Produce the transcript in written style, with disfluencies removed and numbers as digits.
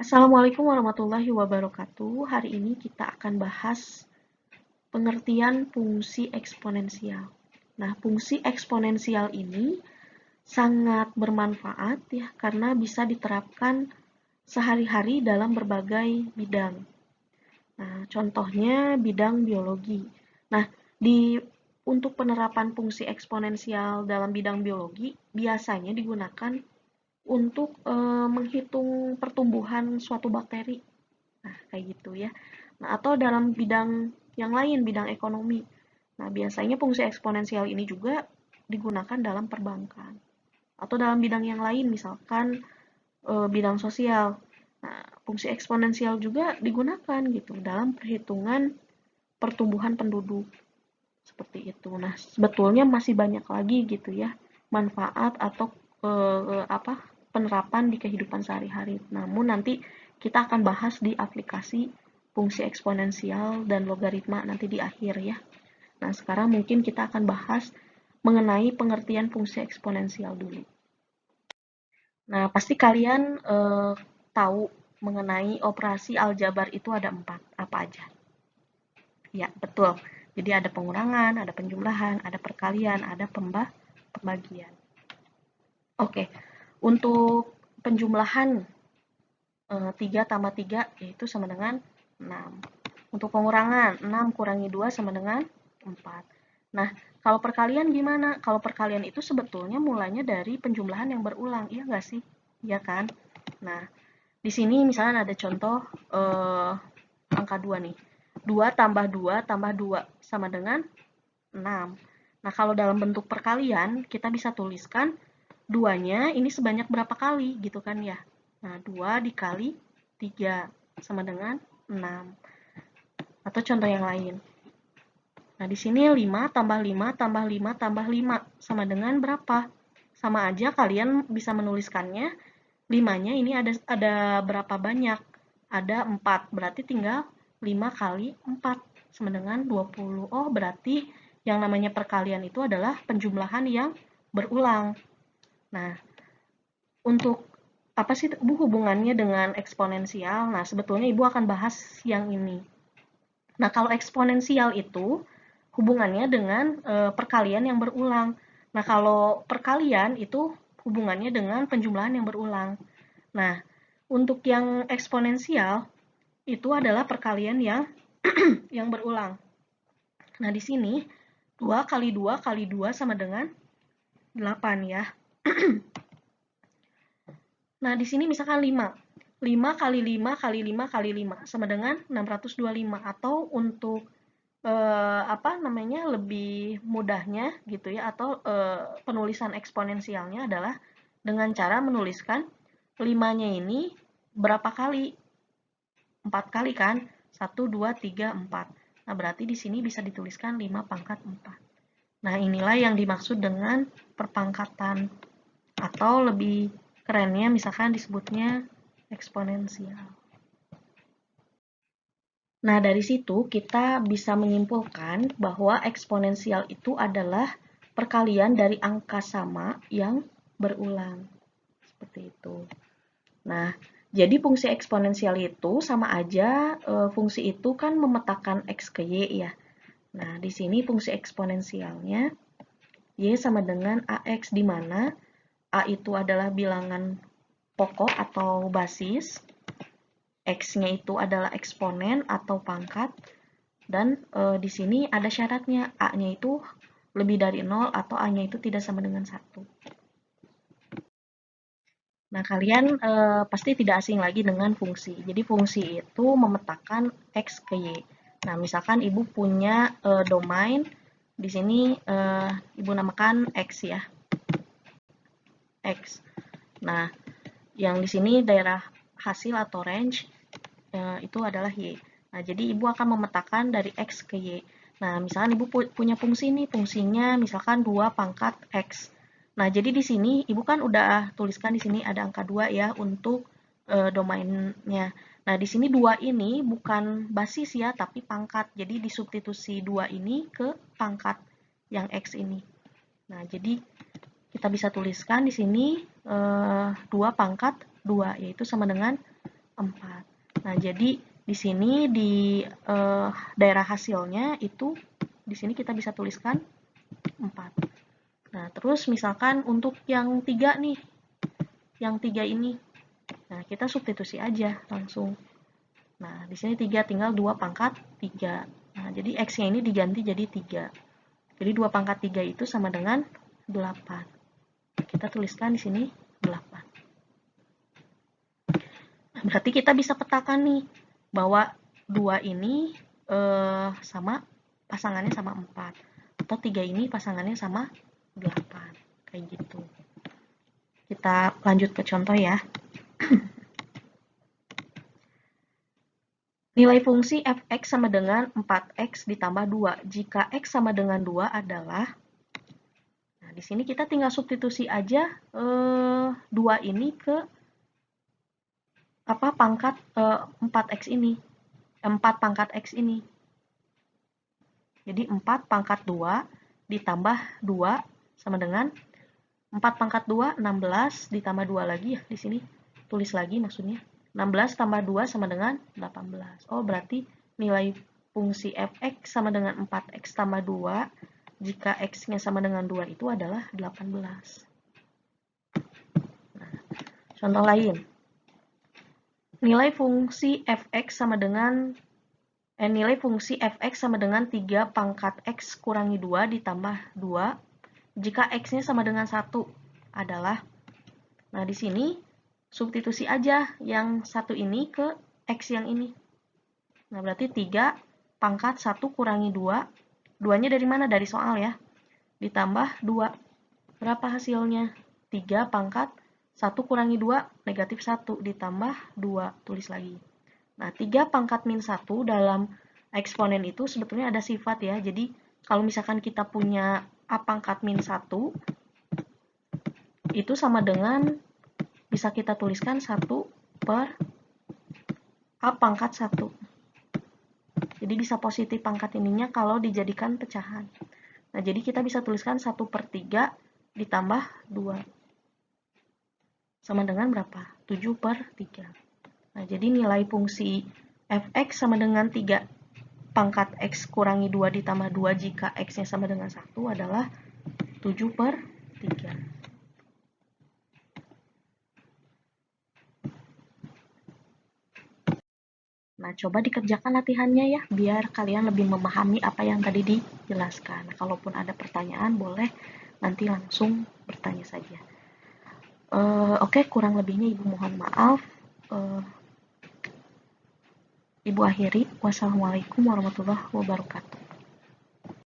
Assalamualaikum warahmatullahi wabarakatuh. Hari ini kita akan bahas pengertian fungsi eksponensial. Nah, fungsi eksponensial ini sangat bermanfaat ya karena bisa diterapkan sehari-hari dalam berbagai bidang. Nah, contohnya bidang biologi. Nah, di untuk penerapan fungsi eksponensial dalam bidang biologi biasanya digunakan untuk menghitung pertumbuhan suatu bakteri. Nah, kayak gitu ya. Nah, atau dalam bidang yang lain, bidang ekonomi. Nah, biasanya fungsi eksponensial ini juga digunakan dalam perbankan. Atau dalam bidang yang lain, misalkan bidang sosial. Nah, fungsi eksponensial juga digunakan gitu dalam perhitungan pertumbuhan penduduk. Seperti itu. Nah, sebetulnya masih banyak lagi gitu ya manfaat atau penerapan di kehidupan sehari-hari. Namun nanti kita akan bahas di aplikasi fungsi eksponensial dan logaritma nanti di akhir ya. Nah, sekarang mungkin kita akan bahas mengenai pengertian fungsi eksponensial dulu. Nah, pasti kalian tahu mengenai operasi aljabar itu ada 4. Apa aja? Ya, betul. Jadi ada pengurangan, ada penjumlahan, ada perkalian, ada pembagian. Oke, untuk penjumlahan 3 tambah 3 yaitu sama dengan 6. Untuk pengurangan, 6 kurangi 2 sama dengan 4. Nah, kalau perkalian gimana? Kalau perkalian itu sebetulnya mulanya dari penjumlahan yang berulang, iya nggak sih? Iya kan? Nah, di sini misalnya ada contoh angka 2 nih. 2 tambah 2 tambah 2 sama dengan 6. Nah, kalau dalam bentuk perkalian, kita bisa tuliskan 2-nya ini sebanyak berapa kali gitu kan ya. Nah, 2 dikali 3 sama dengan 6. Atau contoh yang lain. Nah, di sini 5 tambah 5 tambah 5 tambah 5 sama dengan berapa? Sama aja kalian bisa menuliskannya 5-nya ini ada berapa banyak? Ada 4, berarti tinggal 5 kali 4 sama dengan 20. Oh, berarti yang namanya perkalian itu adalah penjumlahan yang berulang. Nah, untuk apa sih Bu hubungannya dengan eksponensial? Nah, sebetulnya Ibu akan bahas yang ini. Nah, kalau eksponensial itu hubungannya dengan perkalian yang berulang. Nah, kalau perkalian itu hubungannya dengan penjumlahan yang berulang. Nah, untuk yang eksponensial itu adalah perkalian yang yang berulang. Nah, di sini 2 kali 2 kali 2 sama dengan 8 ya. Nah, di sini misalkan 5. 5 kali 5 kali 5 kali 5 sama dengan 625 atau untuk lebih mudahnya gitu ya atau penulisan eksponensialnya adalah dengan cara menuliskan 5-nya ini berapa kali? 4 kali kan? 1 2 3 4. Nah, berarti di sini bisa dituliskan 5 pangkat 4. Nah, inilah yang dimaksud dengan perpangkatan atau lebih kerennya misalkan disebutnya eksponensial. Nah, dari situ kita bisa menyimpulkan bahwa eksponensial itu adalah perkalian dari angka sama yang berulang. Seperti itu. Nah, jadi fungsi eksponensial itu sama aja fungsi itu kan memetakan x ke y ya. Nah, di sini fungsi eksponensialnya y sama dengan ax di mana a itu adalah bilangan pokok atau basis, x-nya itu adalah eksponen atau pangkat, dan di sini ada syaratnya a-nya itu lebih dari 0 atau a-nya itu tidak sama dengan 1. Nah, kalian pasti tidak asing lagi dengan fungsi. Jadi fungsi itu memetakan x ke y. Nah, misalkan ibu punya domain, di sini ibu namakan x ya, x. Nah, yang di sini daerah hasil atau range itu adalah y. Nah, jadi ibu akan memetakan dari x ke y. Nah, misalkan ibu punya fungsi nih, fungsinya misalkan 2 pangkat x. Nah, jadi di sini ibu kan udah tuliskan di sini ada angka 2 ya untuk domainnya. Nah, di sini 2 ini bukan basis ya, tapi pangkat. Jadi disubstitusi 2 ini ke pangkat yang x ini. Nah, jadi kita bisa tuliskan di sini 2 pangkat 2, yaitu sama dengan 4. Nah, jadi di sini di daerah hasilnya itu di sini kita bisa tuliskan 4. Nah, terus misalkan untuk yang 3 nih, yang 3 ini, nah kita substitusi aja langsung. Nah, di sini 3 tinggal 2 pangkat 3. Nah, jadi X-nya ini diganti jadi 3. Jadi 2 pangkat 3 itu sama dengan 8. Kita tuliskan di sini 8. Nah, berarti kita bisa petakan nih, bahwa 2 ini sama pasangannya sama 4. Atau 3 ini pasangannya sama 8. Kayak gitu. Kita lanjut ke contoh ya. Nilai fungsi f(x) sama dengan 4x ditambah 2. Jika x sama dengan 2 adalah, nah di sini kita tinggal substitusi aja 2 ini ke apa pangkat 4x ini. 4 pangkat x ini. Jadi 4 pangkat 2 ditambah 2 sama dengan 4 pangkat 2, 16 ditambah 2 lagi ya di sini. Tulis lagi maksudnya. 16 tambah 2 sama dengan 18. Oh, berarti nilai fungsi f(x) sama dengan 4x tambah 2 jika x-nya sama dengan 2 itu adalah 18. Nah, contoh lain. Nilai fungsi f(x) sama dengan nilai fungsi f(x) sama dengan 3 pangkat x kurangi 2 ditambah 2 jika x-nya sama dengan 1 adalah, nah di sini substitusi aja yang 1 ini ke x yang ini. Nah, berarti 3 pangkat 1 kurangi 2. 2-nya dari mana? Dari soal ya. Ditambah 2. Berapa hasilnya? 3 pangkat 1 kurangi 2, negatif 1. Ditambah 2. Tulis lagi. Nah, 3 pangkat min 1 dalam eksponen itu sebetulnya ada sifat ya. Jadi, kalau misalkan kita punya A pangkat min 1, itu sama dengan, bisa kita tuliskan 1 per A pangkat 1. Jadi bisa positif pangkat ininya kalau dijadikan pecahan. Nah, jadi kita bisa tuliskan 1 per 3 ditambah 2. Sama dengan berapa? 7 per 3. Nah, jadi nilai fungsi f(x) sama dengan 3 pangkat x kurangi 2 ditambah 2 jika x-nya sama dengan 1 adalah 7 per 3. Nah, coba dikerjakan latihannya ya, biar kalian lebih memahami apa yang tadi dijelaskan. Kalaupun ada pertanyaan, boleh nanti langsung bertanya saja. Oke, kurang lebihnya Ibu mohon maaf. Ibu akhiri. Wassalamualaikum warahmatullahi wabarakatuh.